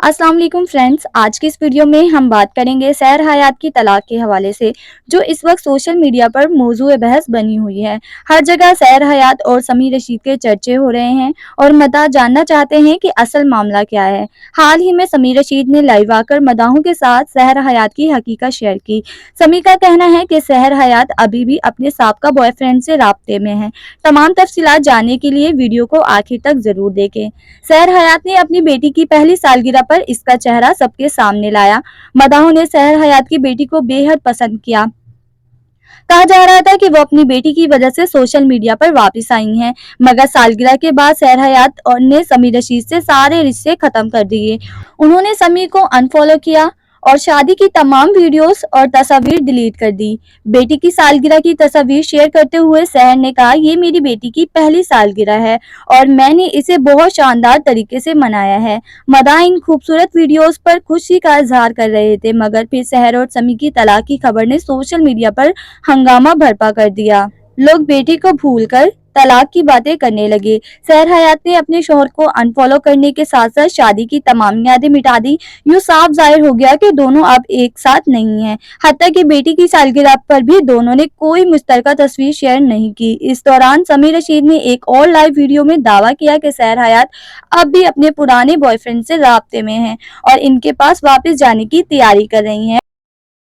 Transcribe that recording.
अस्सलाम वालेकुम फ्रेंड्स, आज की इस वीडियो में हम बात करेंगे सहर हयात की तलाक के हवाले से, जो इस वक्त सोशल मीडिया पर मौजूए बहस बनी हुई है। हर जगह सहर हयात और समी रशीद के चर्चे हो रहे हैं और मदाह जानना चाहते हैं कि असल मामला क्या है। हाल ही में समी रशीद ने लाइव आकर मदाहों के साथ सहर हयात की हकीकत शेयर की। समी का कहना है कि सहर हयात अभी भी अपने साबका बॉयफ्रेंड से राब्ते में है। तमाम तफसीलात जानने के लिए वीडियो को आखिर तक जरूर देखें। सहर हयात ने अपनी बेटी की पहली सालगिरह पर इसका चेहरा सबके सामने लाया। मदाहों ने सहर हयात की बेटी को बेहद पसंद किया। कहा जा रहा था कि वो अपनी बेटी की वजह से सोशल मीडिया पर वापस आई हैं, मगर सालगिरह के बाद सहर हयात ने समी रशीद से सारे रिश्ते खत्म कर दिए। उन्होंने समी को अनफॉलो किया और शादी की तमाम वीडियोस और तस्वीर डिलीट कर दी। बेटी की सालगिरह की तस्वीर शेयर करते हुए सहर ने कहा, ये मेरी बेटी की पहली सालगिरह है और मैंने इसे बहुत शानदार तरीके से मनाया है। मदाह इन खूबसूरत वीडियोस पर खुशी का इजहार कर रहे थे, मगर फिर सहर और समी की तलाक की खबर ने सोशल मीडिया पर हंगामा बर्पा कर दिया। लोग बेटी को भूलकर तलाक की बातें करने लगे। सहर हयात ने अपने शौहर को अनफॉलो करने के साथ साथ शादी की तमाम यादें मिटा दी। यूं साफ जाहिर हो गया कि दोनों अब एक साथ नहीं हैं। हत्ता कि बेटी की सालगिरह पर भी दोनों ने कोई मुश्तरका तस्वीर शेयर नहीं की। इस दौरान समी रशीद ने एक और लाइव वीडियो में दावा किया कि सहर हयात अब भी अपने पुराने बॉयफ्रेंड से राब्ते में हैं और इनके पास वापस जाने की तैयारी कर रही हैं।